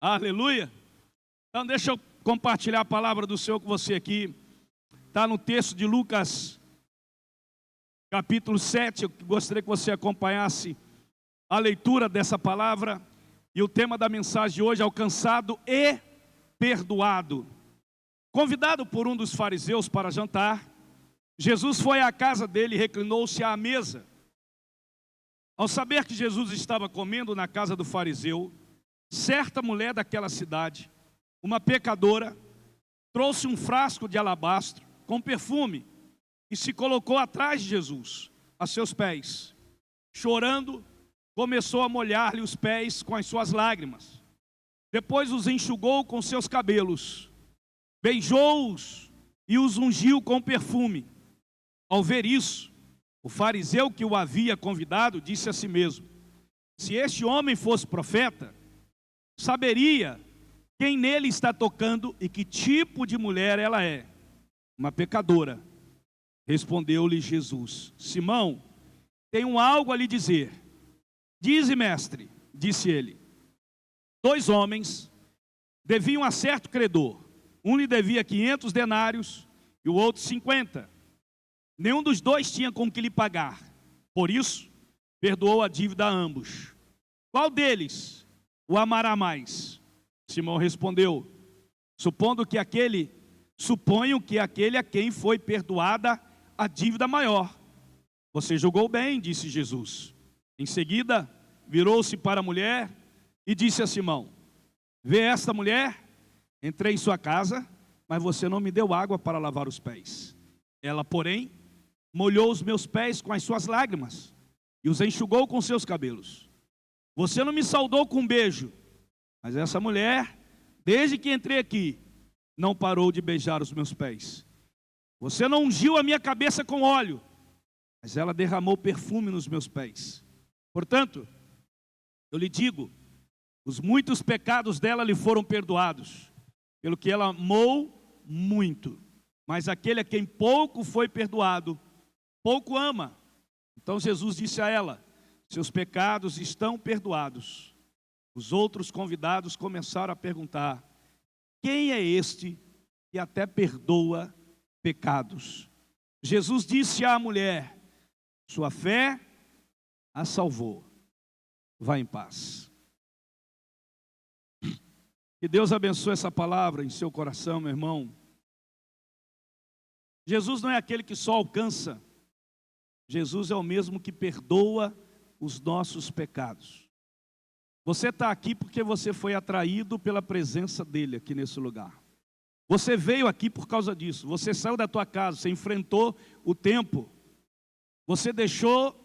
Aleluia. Então deixa eu compartilhar a palavra do Senhor com você aqui. Está no texto de Lucas, capítulo 7. Eu gostaria que você acompanhasse a leitura dessa palavra. E o tema da mensagem de hoje é alcançado e perdoado. Convidado por um dos fariseus para jantar, Jesus foi à casa dele e reclinou-se à mesa. Ao saber que Jesus estava comendo na casa do fariseu, certa mulher daquela cidade, uma pecadora, trouxe um frasco de alabastro com perfume e se colocou atrás de Jesus, a seus pés. Chorando, começou a molhar-lhe os pés com as suas lágrimas. Depois os enxugou com seus cabelos, beijou-os e os ungiu com perfume. Ao ver isso, o fariseu que o havia convidado disse a si mesmo: se este homem fosse profeta, saberia quem nele está tocando e que tipo de mulher ela é. Uma pecadora. Respondeu-lhe Jesus: Simão, tenho algo a lhe dizer. Dize, mestre, disse ele. 2 homens deviam a certo credor. Um lhe devia 500 denários e o outro 50. Nenhum dos dois tinha com que lhe pagar. Por isso, perdoou a dívida a ambos. Qual deles o amará mais? Simão respondeu: suponho que aquele a quem foi perdoada a dívida maior. Você julgou bem, disse Jesus. Em seguida, virou-se para a mulher e disse a Simão: vê esta mulher? Entrei em sua casa, mas você não me deu água para lavar os pés. Ela, porém, molhou os meus pés com as suas lágrimas e os enxugou com seus cabelos. Você não me saudou com um beijo, mas essa mulher, desde que entrei aqui, não parou de beijar os meus pés. Você não ungiu a minha cabeça com óleo, mas ela derramou perfume nos meus pés. Portanto, eu lhe digo, os muitos pecados dela lhe foram perdoados, pelo que ela amou muito. Mas aquele a quem pouco foi perdoado, pouco ama. Então Jesus disse a ela: seus pecados estão perdoados. Os outros convidados começaram a perguntar: quem é este que até perdoa pecados? Jesus disse à mulher: sua fé a salvou. Vá em paz. Que Deus abençoe essa palavra em seu coração, meu irmão. Jesus não é aquele que só alcança. Jesus é o mesmo que perdoa os nossos pecados. Você está aqui porque você foi atraído pela presença dele aqui nesse lugar. Você veio aqui por causa disso. Você saiu da tua casa, você enfrentou o tempo. Você deixou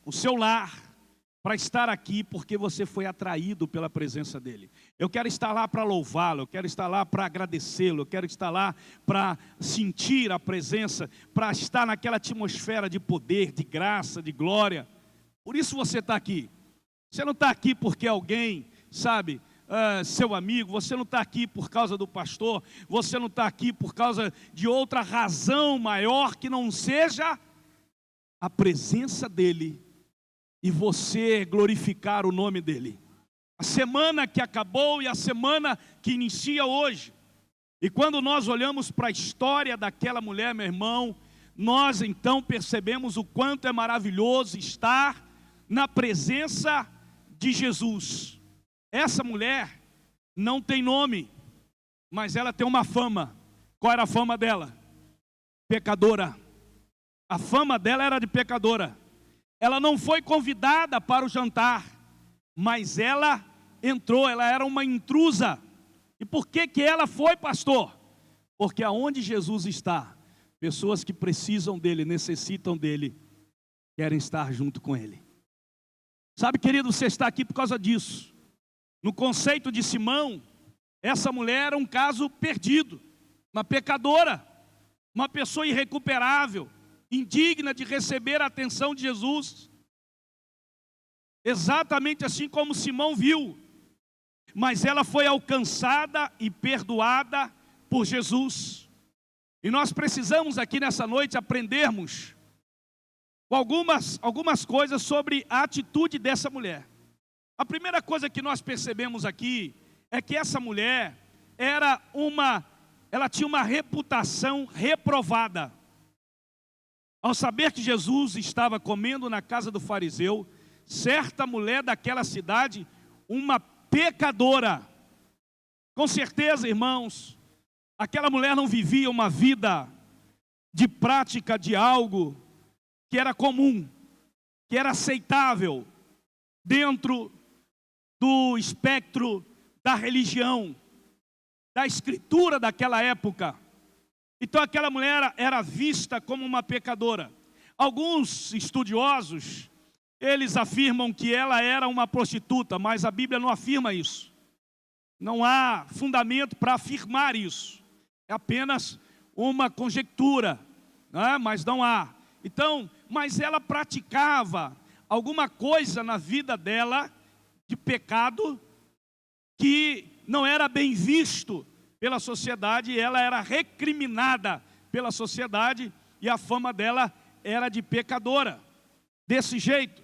o seu lar para estar aqui porque você foi atraído pela presença dele. Eu quero estar lá para louvá-lo, eu quero estar lá para agradecê-lo, eu quero estar lá para sentir a presença, para estar naquela atmosfera de poder, de graça, de glória. Por isso você está aqui. Você não está aqui porque alguém, sabe, seu amigo, você não está aqui por causa do pastor, você não está aqui por causa de outra razão maior que não seja a presença dele e você glorificar o nome dele. A semana que acabou e a semana que inicia hoje. E quando nós olhamos para a história daquela mulher, meu irmão, nós então percebemos o quanto é maravilhoso estar na presença de Jesus. Essa mulher não tem nome, mas ela tem uma fama. Qual era a fama dela? Pecadora. A fama dela era de pecadora. Ela não foi convidada para o jantar, mas ela entrou, ela era uma intrusa. E por que ela foi, pastor? Porque aonde Jesus está, pessoas que precisam dele, necessitam dele, querem estar junto com ele. Sabe, querido, você está aqui por causa disso. No conceito de Simão, essa mulher era um caso perdido, uma pecadora, uma pessoa irrecuperável, indigna de receber a atenção de Jesus. Exatamente assim como Simão viu. Mas ela foi alcançada e perdoada por Jesus. E nós precisamos aqui nessa noite aprendermos com algumas coisas sobre a atitude dessa mulher. A primeira coisa que nós percebemos aqui é que essa mulher ela tinha uma reputação reprovada. Ao saber que Jesus estava comendo na casa do fariseu, certa mulher daquela cidade, uma pecadora, com certeza, irmãos, aquela mulher não vivia uma vida de prática de algo que era comum, que era aceitável dentro do espectro da religião, da escritura daquela época. Então aquela mulher era vista como uma pecadora. Alguns estudiosos, eles afirmam que ela era uma prostituta, mas a Bíblia não afirma isso. Não há fundamento para afirmar isso. É apenas uma conjectura, né? Mas não há. Então, mas ela praticava alguma coisa na vida dela de pecado que não era bem visto pela sociedade, e ela era recriminada pela sociedade, e a fama dela era de pecadora. Desse jeito,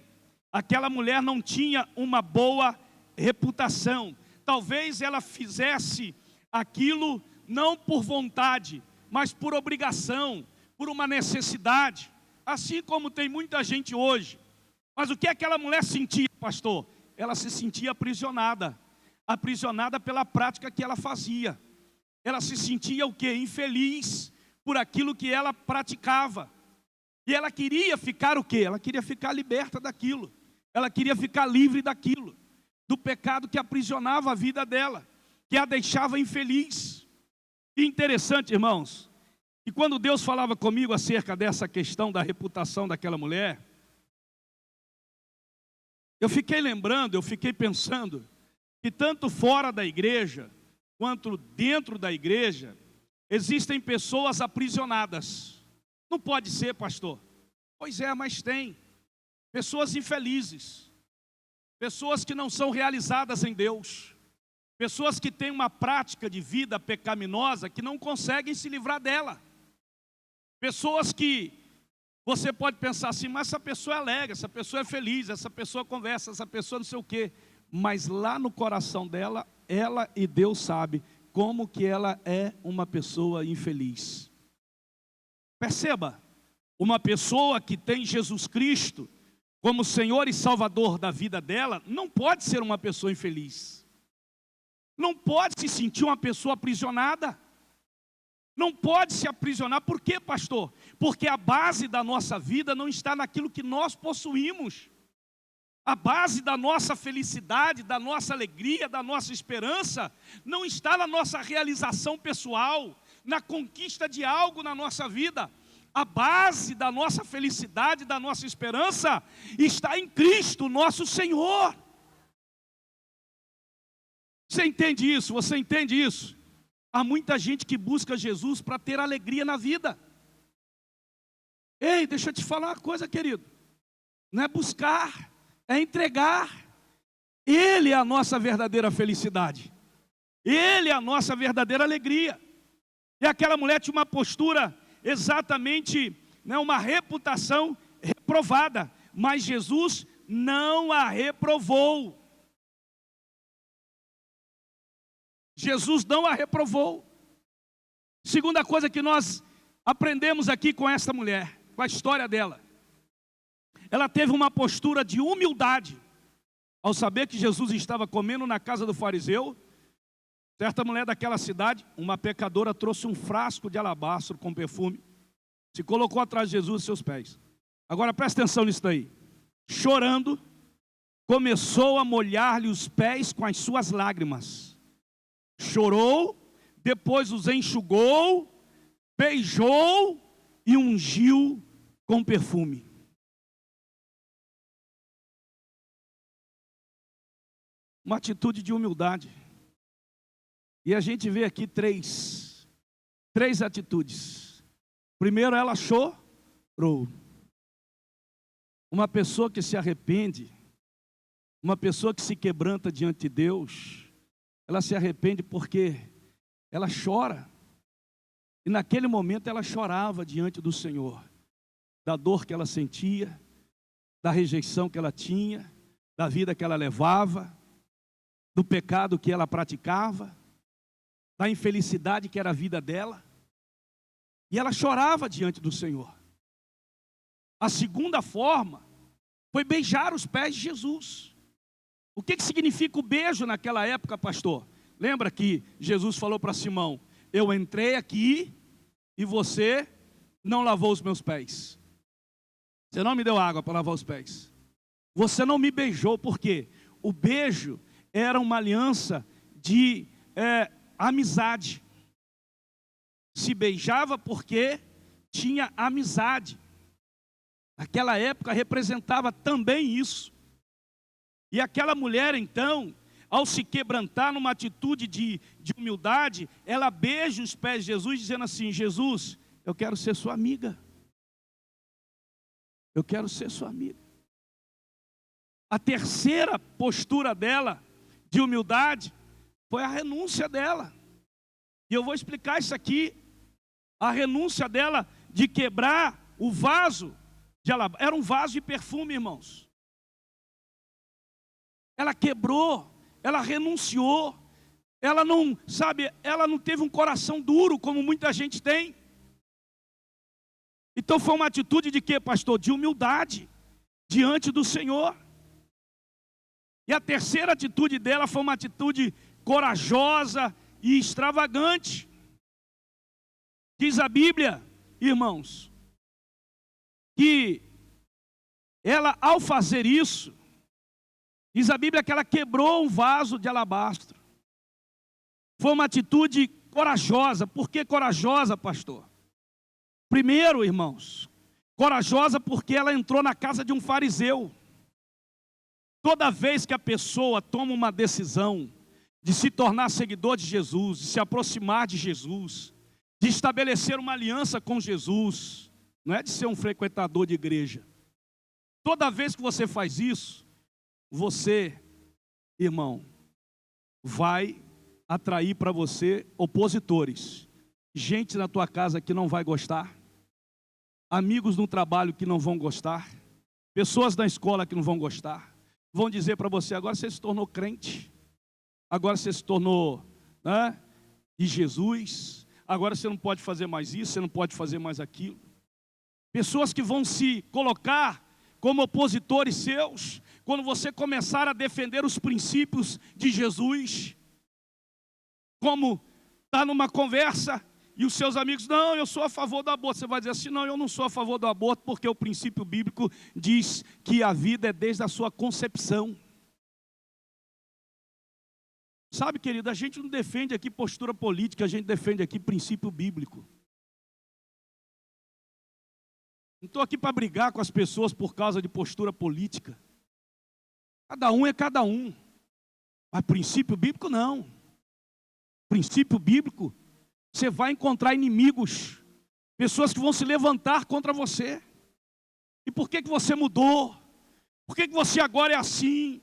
aquela mulher não tinha uma boa reputação. Talvez ela fizesse aquilo não por vontade, mas por obrigação, por uma necessidade, assim como tem muita gente hoje. Mas o que aquela mulher sentia, pastor? Ela se sentia aprisionada pela prática que ela fazia. Ela se sentia o quê? Infeliz por aquilo que ela praticava. E ela queria ficar o quê? Ela queria ficar liberta daquilo. Ela queria ficar livre daquilo, do pecado que aprisionava a vida dela, que a deixava infeliz. E interessante, irmãos, que quando Deus falava comigo acerca dessa questão da reputação daquela mulher, eu fiquei lembrando, eu fiquei pensando, que tanto fora da igreja, quanto dentro da igreja, existem pessoas aprisionadas. Não pode ser, pastor. Pois é, mas tem. Pessoas infelizes. Pessoas que não são realizadas em Deus. Pessoas que têm uma prática de vida pecaminosa que não conseguem se livrar dela. Pessoas que você pode pensar assim, mas essa pessoa é alegre, essa pessoa é feliz, essa pessoa conversa, essa pessoa não sei o quê. Mas lá no coração dela, ela e Deus sabe como que ela é uma pessoa infeliz. Perceba, uma pessoa que tem Jesus Cristo como Senhor e Salvador da vida dela, não pode ser uma pessoa infeliz. Não pode se sentir uma pessoa aprisionada. Não pode se aprisionar. Por quê, pastor? Porque a base da nossa vida não está naquilo que nós possuímos. A base da nossa felicidade, da nossa alegria, da nossa esperança, não está na nossa realização pessoal, na conquista de algo na nossa vida. A base da nossa felicidade, da nossa esperança, está em Cristo, nosso Senhor. Você entende isso? Você entende isso? Há muita gente que busca Jesus para ter alegria na vida. Ei, deixa eu te falar uma coisa, querido. Não é buscar, é entregar. Ele é a nossa verdadeira felicidade. Ele é a nossa verdadeira alegria. E aquela mulher tinha uma postura exatamente, né, uma reputação reprovada. Mas Jesus não a reprovou. Jesus não a reprovou. Segunda coisa que nós aprendemos aqui com esta mulher, com a história dela. Ela teve uma postura de humildade. Ao saber que Jesus estava comendo na casa do fariseu, certa mulher daquela cidade, uma pecadora, trouxe um frasco de alabastro com perfume, se colocou atrás de Jesus e seus pés. Agora presta atenção nisso daí. Chorando, começou a molhar-lhe os pés com as suas lágrimas. Chorou, depois os enxugou, beijou e ungiu com perfume. Uma atitude de humildade. E a gente vê aqui três atitudes. Primeiro, ela chorou. Uma pessoa que se arrepende, uma pessoa que se quebranta diante de Deus, ela se arrepende porque ela chora. E naquele momento ela chorava diante do Senhor, da dor que ela sentia, da rejeição que ela tinha, da vida que ela levava. do pecado que ela praticava, da infelicidade que era a vida dela, e ela chorava diante do Senhor. A segunda forma foi beijar os pés de Jesus. O que significa o beijo naquela época, pastor? Lembra que Jesus falou para Simão: eu entrei aqui e você não lavou os meus pés. Você não me deu água para lavar os pés. Você não me beijou, por quê? O beijo era uma aliança de amizade. Se beijava porque tinha amizade. Naquela época representava também isso. E aquela mulher então, ao se quebrantar numa atitude de humildade, ela beija os pés de Jesus, dizendo assim: Jesus, eu quero ser sua amiga. Eu quero ser sua amiga. A terceira postura dela, de humildade, foi a renúncia dela. E eu vou explicar isso aqui. A renúncia dela de quebrar o vaso de alabastro. Era um vaso de perfume, irmãos. Ela quebrou, ela renunciou. Ela não, sabe, ela não teve um coração duro como muita gente tem. Então foi uma atitude de quê, pastor? De humildade diante do Senhor. E a terceira atitude dela foi uma atitude corajosa e extravagante. Diz a Bíblia, irmãos, que ela, ao fazer isso, diz a Bíblia que ela quebrou um vaso de alabastro. Foi uma atitude corajosa. Por que corajosa, pastor? Primeiro, irmãos, corajosa porque ela entrou na casa de um fariseu. Toda vez que a pessoa toma uma decisão de se tornar seguidor de Jesus, de se aproximar de Jesus, de estabelecer uma aliança com Jesus, não é de ser um frequentador de igreja. Toda vez que você faz isso, você, irmão, vai atrair para você opositores. Gente na tua casa que não vai gostar, amigos no trabalho que não vão gostar, pessoas na escola que não vão gostar. Vão dizer para você: agora você se tornou crente, agora você se tornou, né, de Jesus, agora você não pode fazer mais isso, você não pode fazer mais aquilo. Pessoas que vão se colocar como opositores seus, quando você começar a defender os princípios de Jesus. Como está numa conversa e os seus amigos: não, eu sou a favor do aborto. Você vai dizer assim: não, eu não sou a favor do aborto, porque o princípio bíblico diz que a vida é desde a sua concepção. Sabe, querido, a gente não defende aqui postura política, a gente defende aqui princípio bíblico. Não estou aqui para brigar com as pessoas por causa de postura política. Cada um é cada um. Mas princípio bíblico não. Princípio bíblico, você vai encontrar inimigos, pessoas que vão se levantar contra você. E por que você mudou? Por que você agora é assim?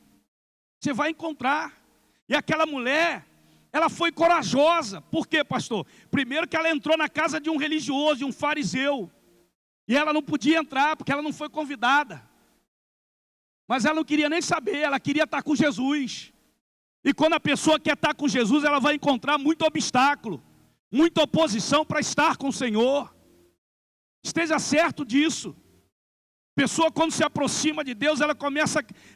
Você vai encontrar. E aquela mulher, ela foi corajosa. Por quê, pastor? Primeiro que ela entrou na casa de um religioso, de um fariseu. E ela não podia entrar, porque ela não foi convidada. Mas ela não queria nem saber, ela queria estar com Jesus. E quando a pessoa quer estar com Jesus, ela vai encontrar muito obstáculo, muita oposição para estar com o Senhor. Esteja certo disso. Pessoa quando se aproxima de Deus,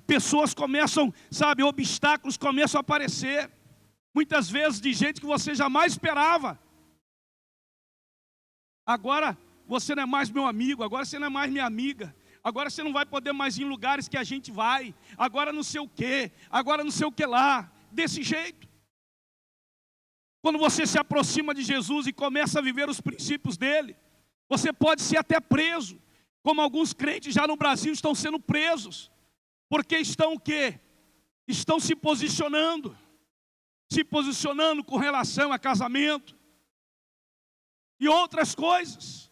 pessoas começam, sabe, obstáculos começam a aparecer. Muitas vezes de gente que você jamais esperava. Agora você não é mais meu amigo, agora você não é mais minha amiga. Agora você não vai poder mais ir em lugares que a gente vai. Agora não sei o quê, agora não sei o que lá. Desse jeito. Quando você se aproxima de Jesus e começa a viver os princípios dele, você pode ser até preso. Como alguns crentes já no Brasil estão sendo presos. Porque estão o quê? Estão se posicionando. Se posicionando com relação a casamento. E outras coisas.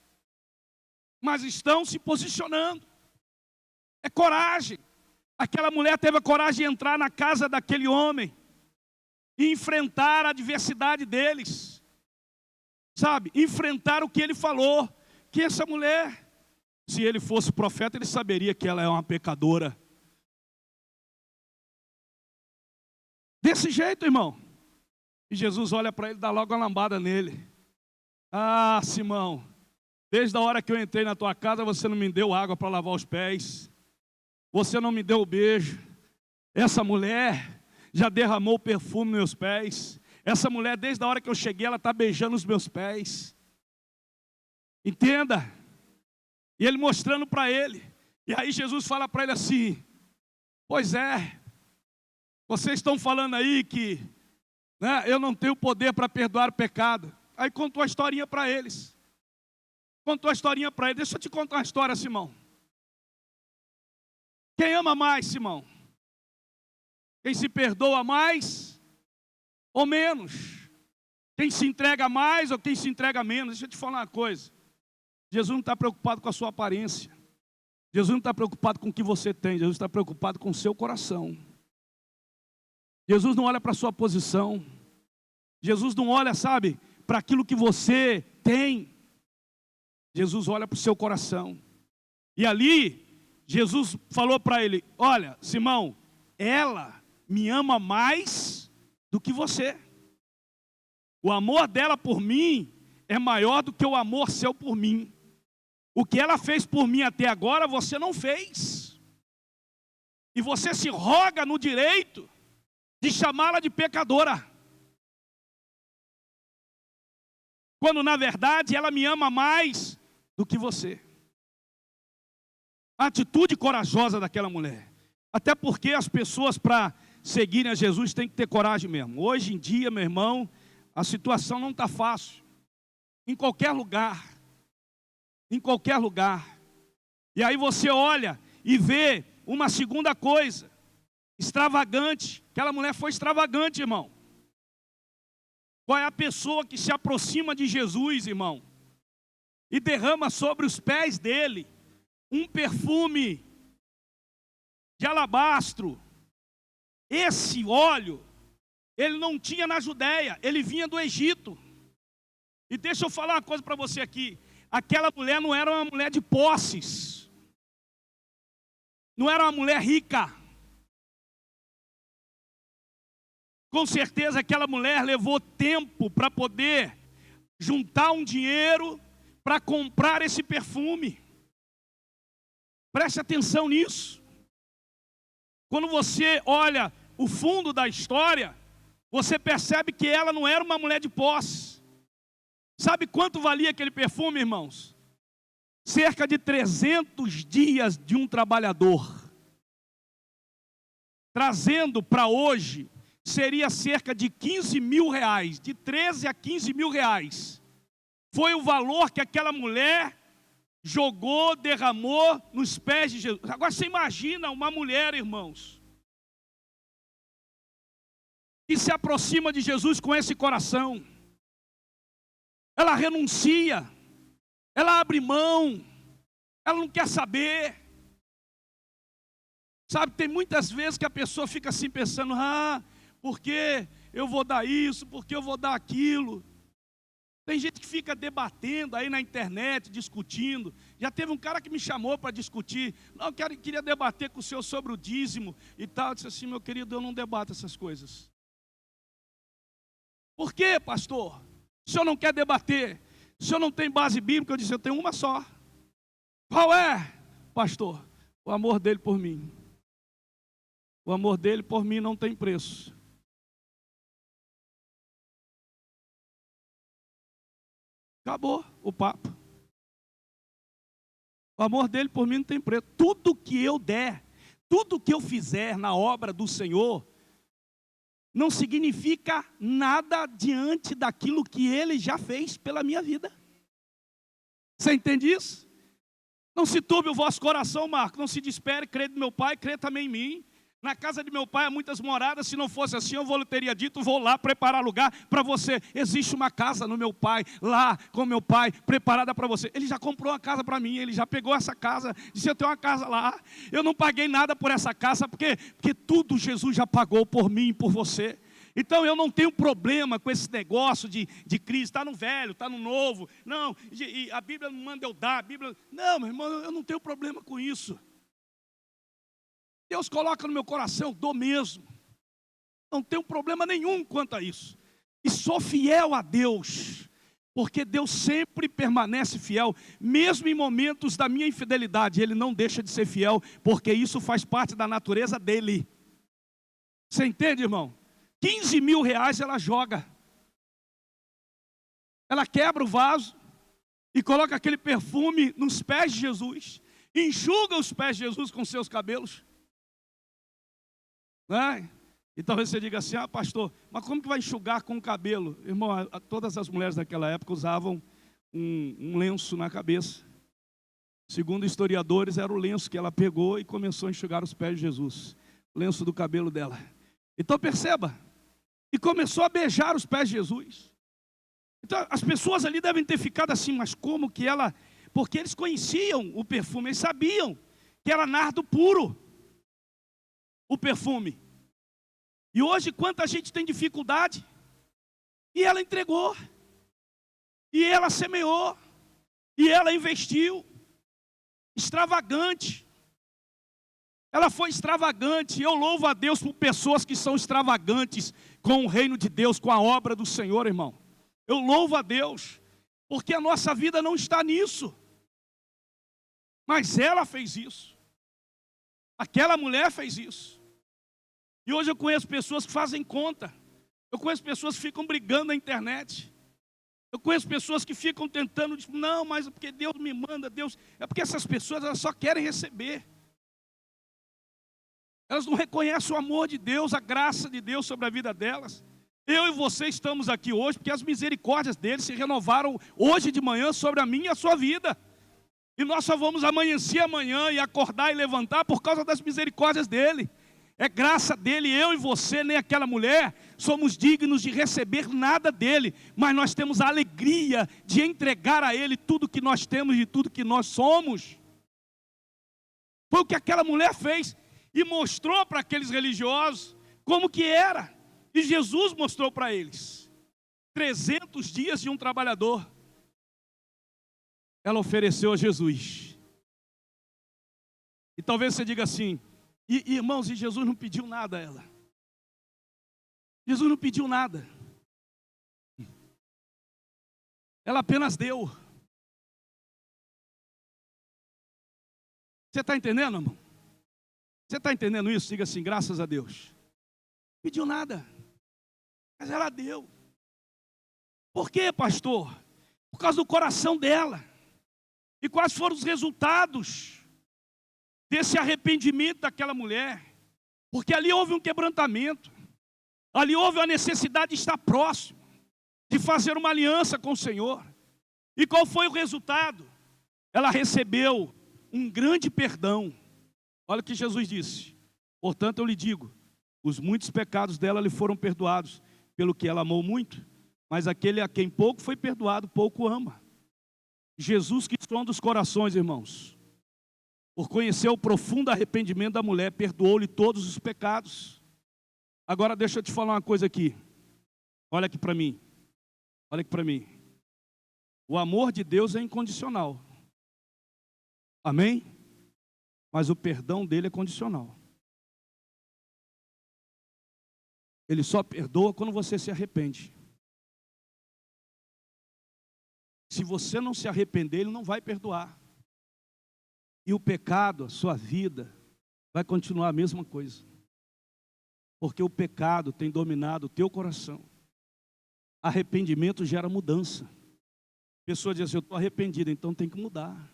Mas estão se posicionando. É coragem. Aquela mulher teve a coragem de entrar na casa daquele homem e enfrentar a adversidade deles. Sabe? Enfrentar o que ele falou. Que essa mulher, se ele fosse profeta, ele saberia que ela é uma pecadora. desse jeito, irmão. E Jesus olha para ele, dá logo uma lambada nele. Ah, Simão, desde a hora que eu entrei na tua casa, você não me deu água para lavar os pés. Você não me deu o beijo. Essa mulher já derramou perfume nos meus pés. Essa mulher, desde a hora que eu cheguei, ela está beijando os meus pés. Entenda. E ele mostrando para ele. E aí Jesus fala para ele assim: pois é, vocês estão falando aí que eu não tenho poder para perdoar o pecado. Aí contou a historinha para eles. Contou a historinha para eles. Deixa eu te contar uma história, Simão. Quem ama mais, Simão? Quem se perdoa mais ou menos? Quem se entrega mais ou quem se entrega menos? Deixa eu te falar uma coisa. Jesus não está preocupado com a sua aparência. Jesus não está preocupado com o que você tem. Jesus está preocupado com o seu coração. Jesus não olha para a sua posição. Jesus não olha, sabe, para aquilo que você tem. Jesus olha para o seu coração. E ali, Jesus falou para ele: olha, Simão, ela me ama mais do que você. O amor dela por mim é maior do que o amor seu por mim. O que ela fez por mim até agora, você não fez. E você se roga no direito de chamá-la de pecadora. Quando na verdade ela me ama mais do que você. A atitude corajosa daquela mulher. Até porque as pessoas, para seguirem a Jesus, têm que ter coragem mesmo. Hoje em dia, meu irmão, a situação não está fácil. Em qualquer lugar. Em qualquer lugar. E aí você olha e vê uma segunda coisa. Extravagante. Aquela mulher foi extravagante, irmão. Qual é a pessoa que se aproxima de Jesus, irmão, e derrama sobre os pés dele um perfume de alabastro? Esse óleo, ele não tinha na Judéia, ele vinha do Egito. E deixa eu falar uma coisa para você aqui. Aquela mulher não era uma mulher de posses. Não era uma mulher rica. Com certeza aquela mulher levou tempo para poder juntar um dinheiro para comprar esse perfume. Preste atenção nisso. Quando você olha o fundo da história, você percebe que ela não era uma mulher de posse. Sabe quanto valia aquele perfume, irmãos? Cerca de 300 dias de um trabalhador. Trazendo para hoje, seria cerca de 15 mil reais, de 13 a 15 mil reais. Foi o valor que aquela mulher jogou, derramou nos pés de Jesus. Agora você imagina uma mulher, irmãos, que se aproxima de Jesus com esse coração. Ela renuncia, ela abre mão, ela não quer saber. Sabe, tem muitas vezes que a pessoa fica assim pensando: porque eu vou dar isso, porque eu vou dar aquilo. Tem gente que fica debatendo aí na internet, discutindo. Já teve um cara que me chamou para discutir. Não, queria debater com o senhor sobre o dízimo e tal. Eu disse assim: meu querido, eu não debato essas coisas. Por quê, pastor? O senhor não quer debater? O senhor não tem base bíblica? Eu disse: eu tenho uma só. Qual é, pastor? O amor dele por mim. O amor dele por mim não tem preço. Acabou o papo. O amor dele por mim não tem preço. Tudo que eu der, tudo que eu fizer na obra do Senhor, não significa nada diante daquilo que Ele já fez pela minha vida. Você entende isso? Não se turbe o vosso coração, Marco. Não se desespere, crê no meu Pai, crê também em mim. Na casa de meu pai há muitas moradas. Se não fosse assim, eu teria dito: vou lá preparar lugar para você. Existe uma casa no meu pai, lá com meu pai, preparada para você. Ele já comprou uma casa para mim, ele já pegou essa casa, disse: eu tenho uma casa lá. Eu não paguei nada por essa casa, porque tudo Jesus já pagou por mim e por você. Então eu não tenho problema com esse negócio de crise. Está no velho, está no novo. Não, e a Bíblia não manda eu dar. A Bíblia... Não, meu irmão, eu não tenho problema com isso. Deus coloca no meu coração, dou mesmo. Não tenho problema nenhum quanto a isso. E sou fiel a Deus, porque Deus sempre permanece fiel, mesmo em momentos da minha infidelidade, Ele não deixa de ser fiel, porque isso faz parte da natureza dEle. Você entende, irmão? 15 mil reais ela joga. Ela quebra o vaso e coloca aquele perfume nos pés de Jesus, enxuga os pés de Jesus com seus cabelos. Né? E talvez você diga assim: ah, pastor, mas como que vai enxugar com o cabelo? Irmão, todas as mulheres daquela época usavam um lenço na cabeça. Segundo historiadores, era o lenço que ela pegou e começou a enxugar os pés de Jesus. O lenço do cabelo dela. Então perceba, e começou a beijar os pés de Jesus. Então as pessoas ali devem ter ficado assim: mas como que ela... Porque eles conheciam o perfume, eles sabiam que era nardo puro, o perfume. E hoje quanta gente tem dificuldade, e ela entregou, e ela semeou, e ela investiu, extravagante. Ela foi extravagante. Eu louvo a Deus por pessoas que são extravagantes com o reino de Deus, com a obra do Senhor, irmão. Eu louvo a Deus, porque a nossa vida não está nisso. Mas ela fez isso. Aquela mulher fez isso. E hoje eu conheço pessoas que fazem conta. Eu conheço pessoas que ficam brigando na internet. Eu conheço pessoas que ficam tentando, não, mas é porque Deus me manda, Deus... É porque essas pessoas, elas só querem receber. Elas não reconhecem o amor de Deus, a graça de Deus sobre a vida delas. Eu e você estamos aqui hoje porque as misericórdias dele se renovaram hoje de manhã sobre a minha e a sua vida. E nós só vamos amanhecer amanhã e acordar e levantar por causa das misericórdias dele. É graça dele. Eu e você, nem aquela mulher, somos dignos de receber nada dele, mas nós temos a alegria de entregar a ele tudo que nós temos e tudo que nós somos. Foi o que aquela mulher fez e mostrou para aqueles religiosos como que era. E Jesus mostrou para eles 300 dias de um trabalhador. Ela ofereceu a Jesus. E talvez você diga assim: irmãos, e Jesus não pediu nada a ela. Jesus não pediu nada. Ela apenas deu. Você está entendendo, irmão? Você está entendendo isso? Diga assim: graças a Deus. Não pediu nada, mas ela deu. Por quê, pastor? Por causa do coração dela. E quais foram os resultados desse arrependimento daquela mulher? Porque ali houve um quebrantamento. Ali houve a necessidade de estar próximo, de fazer uma aliança com o Senhor. E qual foi o resultado? Ela recebeu um grande perdão. Olha o que Jesus disse: portanto eu lhe digo, os muitos pecados dela lhe foram perdoados, pelo que ela amou muito. Mas aquele a quem pouco foi perdoado, pouco ama. Jesus, que sonda os corações, irmãos, por conhecer o profundo arrependimento da mulher, perdoou-lhe todos os pecados. Agora deixa eu te falar uma coisa aqui. Olha aqui para mim. Olha aqui para mim. O amor de Deus é incondicional. Amém? Mas o perdão dele é condicional. Ele só perdoa quando você se arrepende. Se você não se arrepender, ele não vai perdoar. E o pecado, a sua vida, vai continuar a mesma coisa. Porque o pecado tem dominado o teu coração. Arrependimento gera mudança. A pessoa diz assim: eu estou arrependido, então tem que mudar.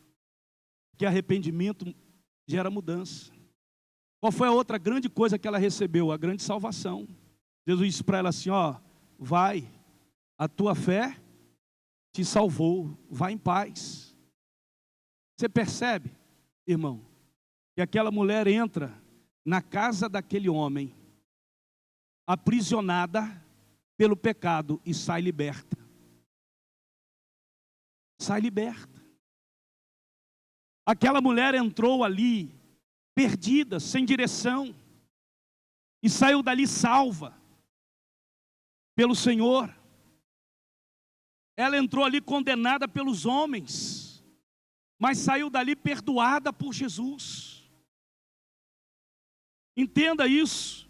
Porque arrependimento gera mudança. Qual foi a outra grande coisa que ela recebeu? A grande salvação. Jesus disse para ela assim: ó, vai, a tua fé te salvou, vai em paz. Você percebe, irmão, que aquela mulher entra na casa daquele homem, aprisionada pelo pecado, e sai liberta. Sai liberta. Aquela mulher entrou ali, perdida, sem direção, e saiu dali salva pelo Senhor. Ela entrou ali condenada pelos homens, mas saiu dali perdoada por Jesus. Entenda isso.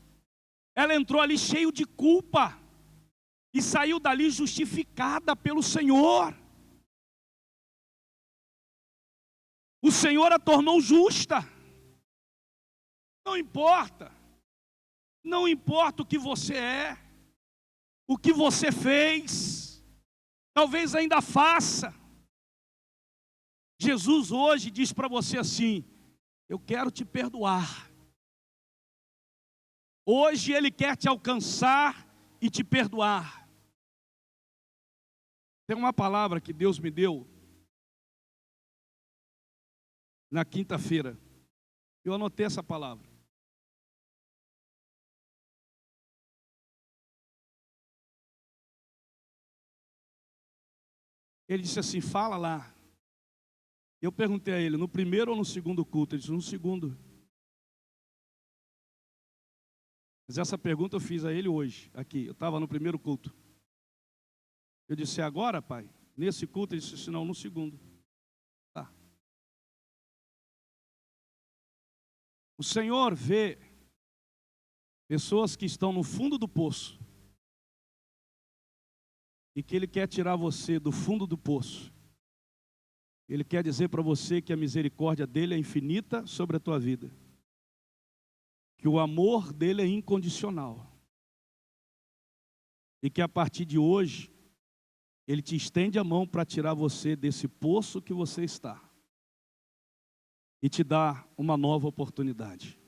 Ela entrou ali cheio de culpa e saiu dali justificada pelo Senhor. O Senhor a tornou justa. Não importa. Não importa o que você é, o que você fez, talvez ainda faça. Jesus hoje diz para você assim: eu quero te perdoar. Hoje Ele quer te alcançar e te perdoar. Tem uma palavra que Deus me deu na quinta-feira. Eu anotei essa palavra. Ele disse assim: fala lá. Eu perguntei a ele, no primeiro ou no segundo culto? Ele disse, no segundo. Mas essa pergunta eu fiz a ele hoje, aqui. Eu estava no primeiro culto. Eu disse, agora, pai? Nesse culto? Ele disse, não, no segundo. Tá. O Senhor vê pessoas que estão no fundo do poço e que Ele quer tirar você do fundo do poço. Ele quer dizer para você que a misericórdia dEle é infinita sobre a tua vida, que o amor dEle é incondicional e que a partir de hoje Ele te estende a mão para tirar você desse poço que você está e te dá uma nova oportunidade.